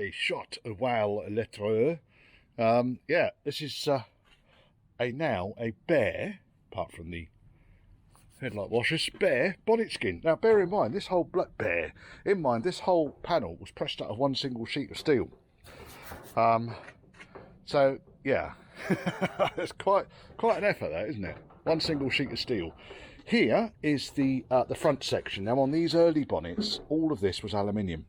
a shot of Wal Lettre. Yeah, this is now a bare, apart from the headlight washers, bare bonnet skin. Now bear in mind, this whole this whole panel was pressed out of one single sheet of steel. So yeah, it's quite an effort, that, isn't it? One single sheet of steel. Here is the front section. Now on these early bonnets, all of this was aluminium.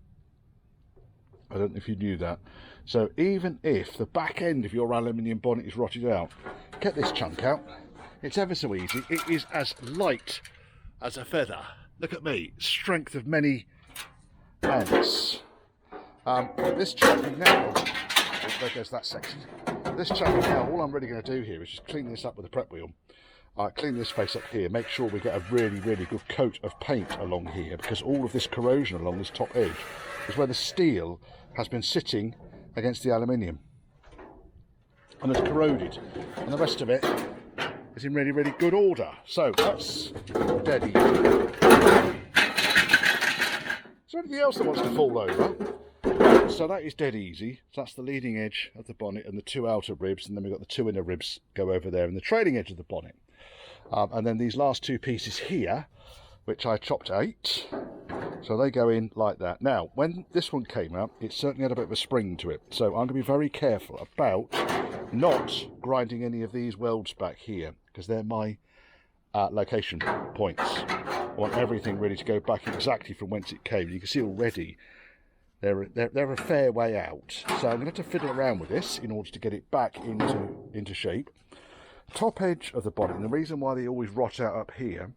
I don't know if you knew that. So even if the back end of your aluminium bonnet is rotted out, get this chunk out. It's ever so easy. It is as light as a feather. Look at me, strength of many ants. This chunk now, there goes that section. This chunk now, all I'm really going to do here is just clean this up with a prep wheel. Clean this face up here, make sure we get a really good coat of paint along here, because all of this corrosion along this top edge is where the steel has been sitting against the aluminium and has corroded, and the rest of it is in really good order. So that's dead easy. Is there anything else that wants to fall over? So that is dead easy. So that's the leading edge of the bonnet and the two outer ribs, and then we've got the two inner ribs go over there and the trailing edge of the bonnet. And then these last two pieces here, which I chopped 8, so they go in like that. Now, when this one came out, it certainly had a bit of a spring to it, so I'm going to be very careful about not grinding any of these welds back here, because they're my location points. I want everything really to go back exactly from whence it came. You can see already they're a fair way out, so I'm going to have to fiddle around with this in order to get it back into shape. Top edge of the bonnet, and the reason why they always rot out up here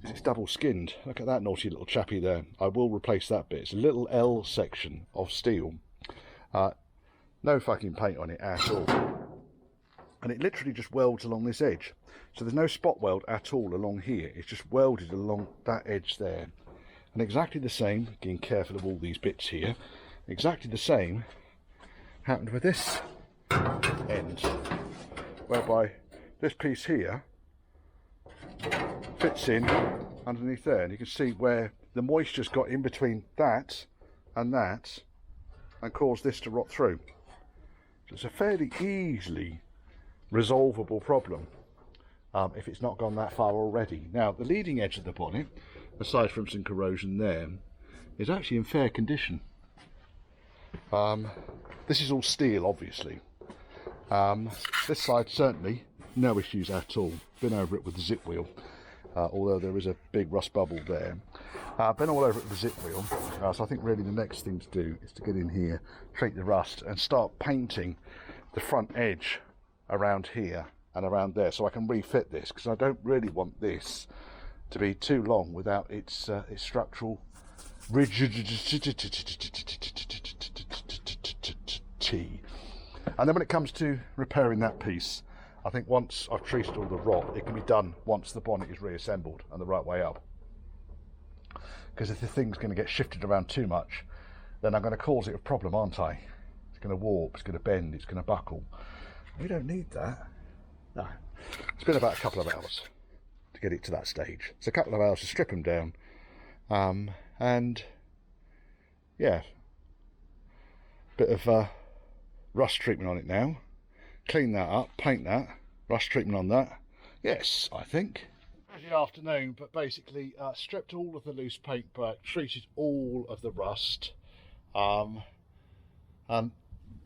is it's double skinned. Look at that naughty little chappy there. I will replace that bit. It's a little L section of steel. No fucking paint on it at all. And it literally just welds along this edge. So there's no spot weld at all along here. It's just welded along that edge there. And exactly the same, being careful of all these bits here, exactly the same happened with this end, whereby this piece here fits in underneath there, and you can see where the moisture's got in between that and caused this to rot through. So it's a fairly easily resolvable problem if it's not gone that far already. Now the leading edge of the bonnet, aside from some corrosion there, is actually in fair condition. This is all steel, obviously. This side certainly no issues at all. Been over it with the zip wheel, although there is a big rust bubble there. Been all over it with the zip wheel, so I think really the next thing to do is to get in here, treat the rust, and start painting the front edge around here and around there, so I can refit this, because I don't really want this to be too long without its structural rigidity. And then when it comes to repairing that piece, I think once I've treated all the rot, it can be done once the bonnet is reassembled and the right way up. Because if the thing's going to get shifted around too much, then I'm going to cause it a problem, aren't I? It's going to warp, it's going to bend, it's going to buckle. We don't need that. No. It's been about a couple of hours to get it to that stage. It's a couple of hours to strip them down. And yeah, bit of rust treatment on it now. Clean that up, paint that, rust treatment on that. Yes, I think. The afternoon, but basically stripped all of the loose paint back, treated all of the rust. And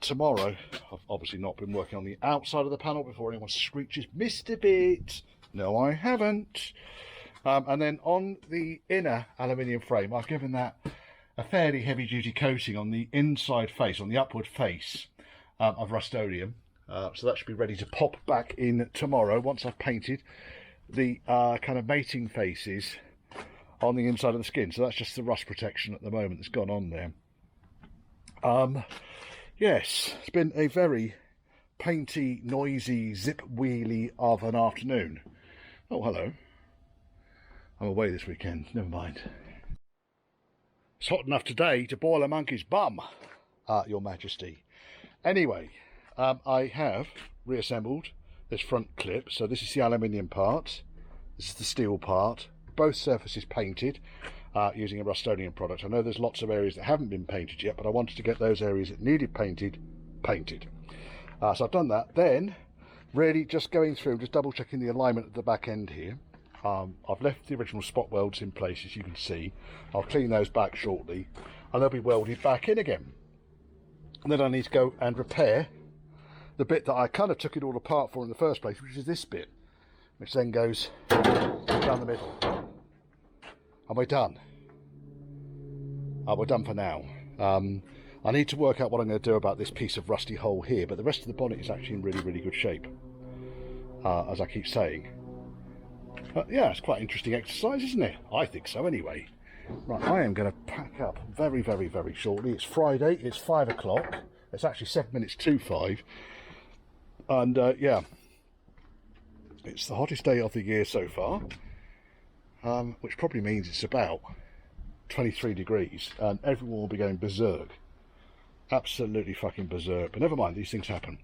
tomorrow, I've obviously not been working on the outside of the panel before anyone screeches, "Missed a bit." No, I haven't. And then on the inner aluminium frame, I've given that a fairly heavy duty coating on the inside face, on the upward face of Rust-Oleum. So that should be ready to pop back in tomorrow once I've painted the kind of mating faces on the inside of the skin. So that's just the rust protection at the moment that's gone on there. Yes, it's been a very painty, noisy, zip wheelie of an afternoon. Oh, hello. I'm away this weekend, never mind. It's hot enough today to boil a monkey's bum, Your Majesty. Anyway, I have reassembled this front clip. So this is the aluminium part, this is the steel part, both surfaces painted. using a Rust-Oleum product. I know there's lots of areas that haven't been painted yet, but I wanted to get those areas that needed painted. So I've done that. Then really just going through, just double checking the alignment at the back end here. I've left the original spot welds in place, as you can see. I'll clean those back shortly and they'll be welded back in again. And then I need to go and repair the bit that I kind of took it all apart for in the first place, which is this bit, which then goes down the middle. And we're done. We're done for now. I need to work out what I'm going to do about this piece of rusty hole here, but the rest of the bonnet is actually in really, really good shape, as I keep saying. But yeah, it's quite an interesting exercise, isn't it? I think so anyway. Right, I am going to pack up very, very, very shortly. It's Friday, it's 5 o'clock. It's actually 7 minutes to 5. And yeah, it's the hottest day of the year so far, which probably means it's about 23 degrees and everyone will be going berserk. Absolutely fucking berserk. But never mind, these things happen.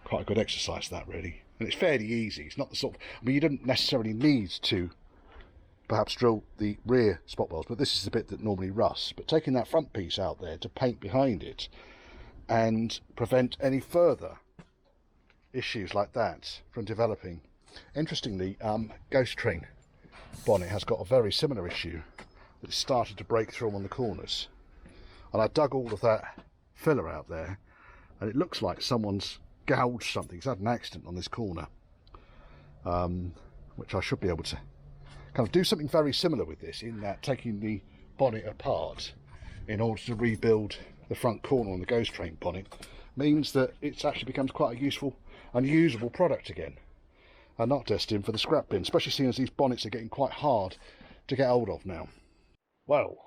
Quite a good exercise, that, really. And it's fairly easy. It's not the sort of... I mean, you don't necessarily need to perhaps drill the rear spot welds, but this is the bit that normally rusts. But taking that front piece out there to paint behind it and prevent any further issues like that from developing. Interestingly, Ghost Train bonnet has got a very similar issue that started to break through on the corners. And I dug all of that filler out there, and it looks like someone's gouged something. He's had an accident on this corner, which I should be able to kind of do something very similar with this, in that taking the bonnet apart in order to rebuild the front corner on the Ghost Train bonnet means that it actually becomes quite a useful and usable product again, and not destined for the scrap bin, especially seeing as these bonnets are getting quite hard to get hold of now. Well,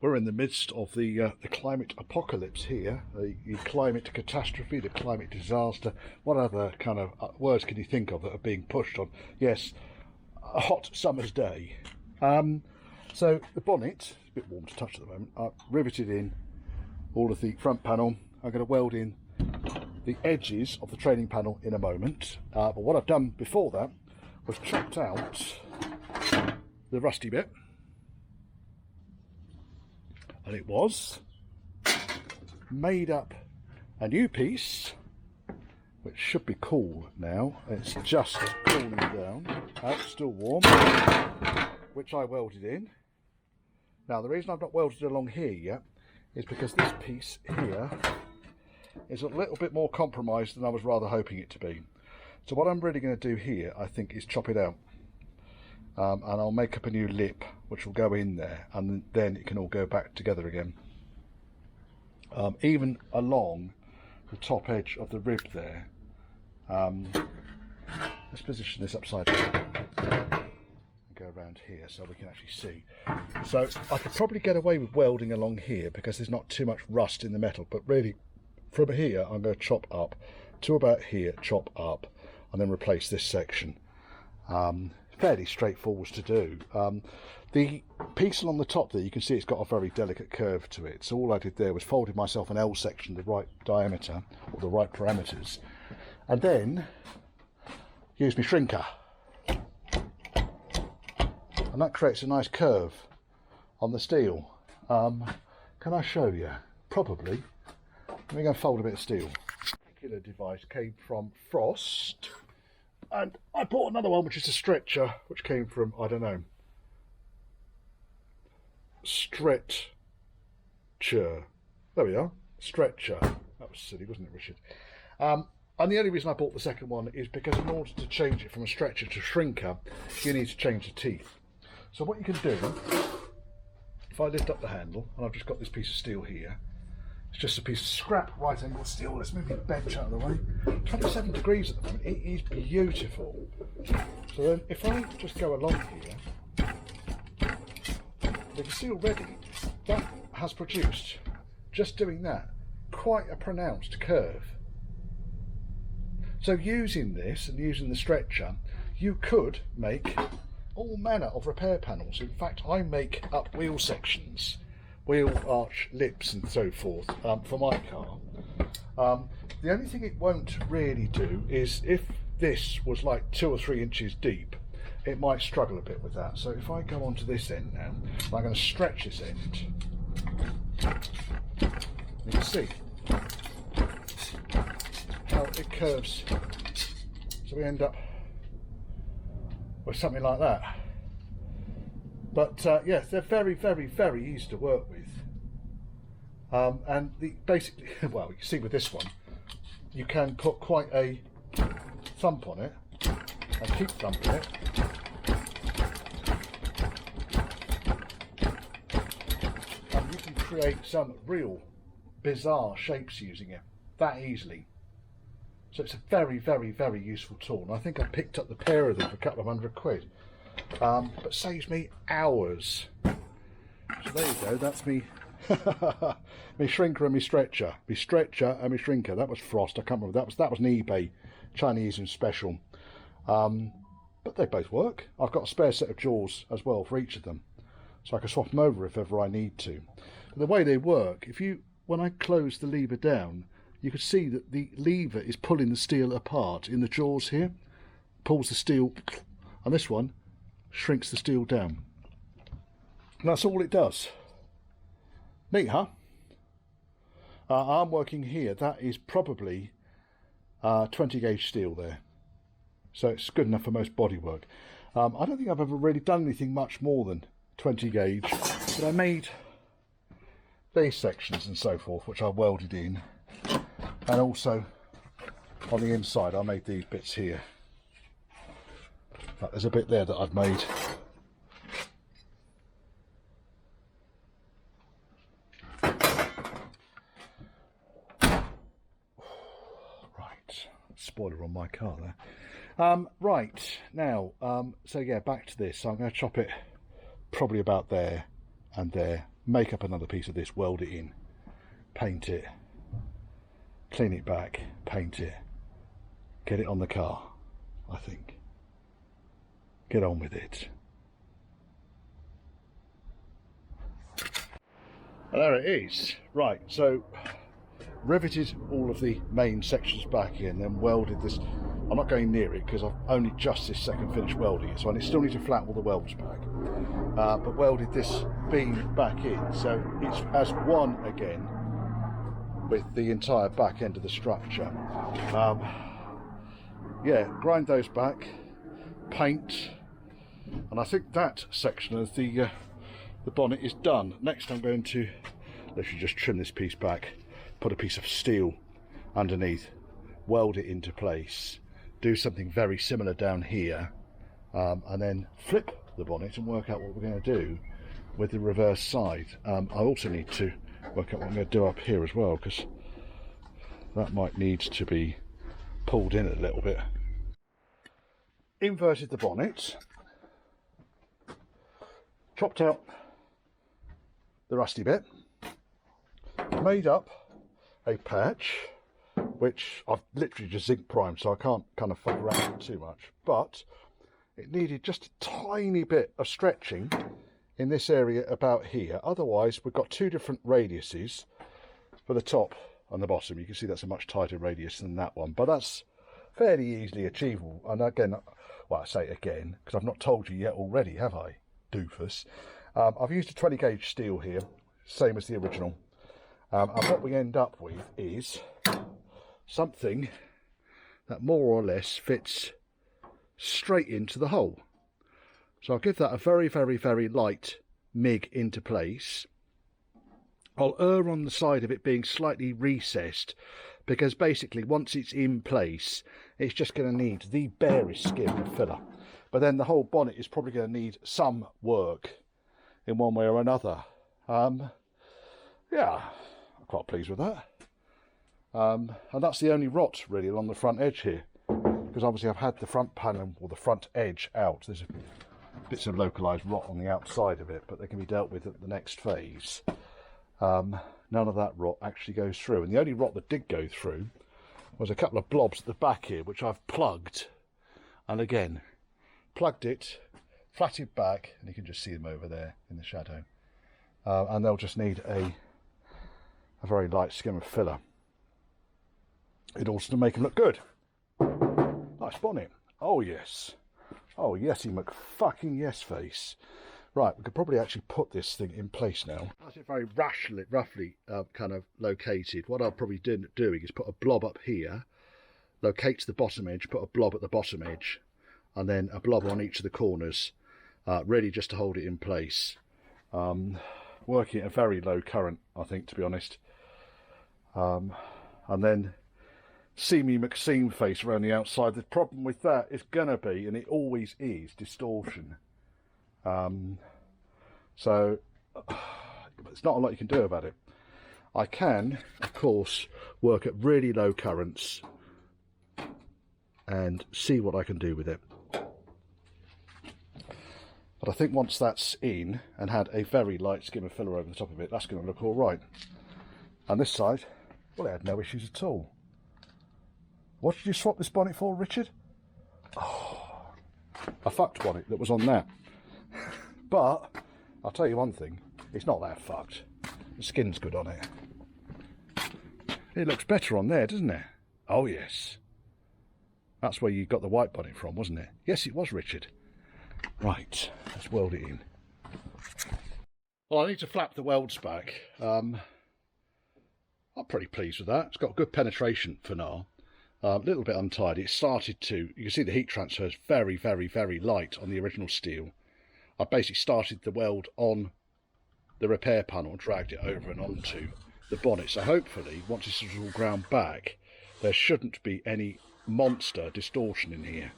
we're in the midst of the climate apocalypse here, the climate catastrophe, the climate disaster. What other kind of words can you think of that are being pushed on? Yes, a hot summer's day. So the bonnet, it's a bit warm to touch at the moment. I've riveted in all of the front panel. I'm going to weld in the edges of the trailing panel in a moment. But what I've done before that was chopped out the rusty bit. And it was made up a new piece, which should be cool now. It's just cooling down. It's still warm, which I welded in. Now, the reason I've not welded along here yet is because this piece here is a little bit more compromised than I was rather hoping it to be. So what I'm really going to do here, I think, is chop it out. And I'll make up a new lip which will go in there, and then it can all go back together again. Even along the top edge of the rib there. Let's position this upside down and go around here so we can actually see. So I could probably get away with welding along here because there's not too much rust in the metal, but really from here I'm going to chop up to about here, chop up, and then replace this section. Fairly straightforward to do. The piece along the top there, you can see it's got a very delicate curve to it, so all I did there was folded myself an L section, the right diameter or the right parameters, and then use my shrinker, and that creates a nice curve on the steel. Can I show you? Probably. Let me go and fold a bit of steel. This particular device came from Frost. And I bought another one, which is a stretcher, which came from, I don't know, Stretcher. There we are, Stretcher. That was silly, wasn't it, Richard? And the only reason I bought the second one is because in order to change it from a stretcher to shrinker, you need to change the teeth. So what you can do, if I lift up the handle, and I've just got this piece of steel here, it's just a piece of scrap right angle steel. Let's move the bench out of the way. 27 degrees at the moment. It is beautiful. So then if I just go along here, you can see already that has produced, just doing that, quite a pronounced curve. So using this and using the stretcher, you could make all manner of repair panels. In fact, I make up wheel sections, wheel arch lips and so forth for my car. The only thing it won't really do is if this was like 2 or 3 inches deep it might struggle a bit with that. So if I go onto this end now, I'm going to stretch this end. You can see how it curves. So we end up with something like that. But yes, they're very, very, very easy to work with. And basically, well, you can see with this one, you can put quite a thump on it and keep thumping it. And you can create some real bizarre shapes using it that easily. So it's a very, very, very useful tool. And I think I picked up the pair of them for a couple of £100. But saves me hours. So there you go, that's me. Me shrinker and me stretcher. Me stretcher and me shrinker. That was Frost, I can't remember. That was an eBay Chinese and special. But they both work. I've got a spare set of jaws as well for each of them. So I can swap them over if ever I need to. But the way they work, when I close the lever down, you can see that the lever is pulling the steel apart in the jaws here. Pulls the steel, and this one shrinks the steel down. And that's all it does. Neat, huh? I'm working here. That is probably 20 gauge steel there. So it's good enough for most bodywork. I don't think I've ever really done anything much more than 20 gauge. But I made these sections and so forth, which I welded in. And also on the inside, I made these bits here. But there's a bit there that I've made. Right, spoiler on my car there. Right, now, so yeah, back to this. So I'm going to chop it probably about there and there. Make up another piece of this, weld it in, paint it, clean it back, paint it, get it on the car, I think. Get on with it. And there it is. Right, so riveted all of the main sections back in, then welded this. I'm not going near it because I've only just this second finished welding it, so I still need to flatten all the welds back. But welded this beam back in, so it's as one again with the entire back end of the structure. Yeah, grind those back, paint, and I think that section of the bonnet is done. Next I'm going to literally just trim this piece back, put a piece of steel underneath, weld it into place, do something very similar down here, and then flip the bonnet and work out what we're going to do with the reverse side. I also need to work out what I'm going to do up here as well, because that might need to be pulled in a little bit. Inverted the bonnet, chopped out the rusty bit, made up a patch which I've literally just zinc primed, so I can't kind of fuck around with it too much, but it needed just a tiny bit of stretching in this area about here. Otherwise we've got two different radiuses for the top and the bottom. You can see that's a much tighter radius than that one, but that's fairly easily achievable. And again, well, I say again because I've not told you yet already, have I, doofus? I've used a 20 gauge steel here, same as the original, and what we end up with is something that more or less fits straight into the hole. So I'll give that a very, very, very light MIG into place. I'll err on the side of it being slightly recessed, because basically once it's in place, it's just going to need the barest skim of filler. But then the whole bonnet is probably going to need some work in one way or another. Yeah, I'm quite pleased with that. And that's the only rot really along the front edge here, because obviously I've had the front panel or the front edge out. There's bits of localised rot on the outside of it, but they can be dealt with at the next phase. None of that rot actually goes through, and the only rot that did go through was a couple of blobs at the back here, which I've plugged, and again plugged it, flatted back, and you can just see them over there in the shadow, and they'll just need a very light skim of filler in order to make them look good. Nice bonnet. Oh yes. Oh, yesy McFucking yes face. Right, we could probably actually put this thing in place now. That's it very roughly kind of located. What I'll probably doing is put a blob up here, locate to the bottom edge, put a blob at the bottom edge, and then a blob on each of the corners, really just to hold it in place. Working at a very low current, I think, to be honest. And then seamy McSeam face around the outside. The problem with that is gonna be, and it always is, distortion. So it's not a lot you can do about it. I can, of course, work at really low currents and see what I can do with it. But I think once that's in and had a very light skim of filler over the top of it, that's going to look all right. And this side, well, it had no issues at all. What did you swap this bonnet for, Richard? Oh, a fucked bonnet that was on that. But I'll tell you one thing, it's not that fucked. The skin's good on it. It looks better on there, doesn't it? Oh yes. That's where you got the white bonnet from, wasn't it? Yes, it was, Richard. Right, let's weld it in. Well, I need to flap the welds back. I'm pretty pleased with that. It's got good penetration for now. A little bit untidy. It started to, you can see the heat transfer is very, very, very light on the original steel. I basically started the weld on the repair panel, dragged it over and onto the bonnet. So hopefully, once this is all ground back, there shouldn't be any monster distortion in here.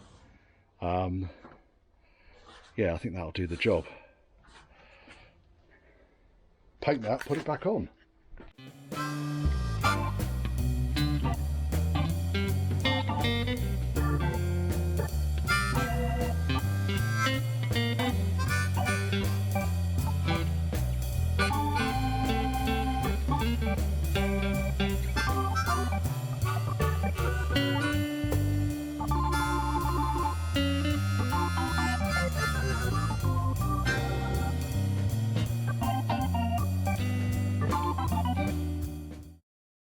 Yeah, I think that'll do the job. Paint that, put it back on.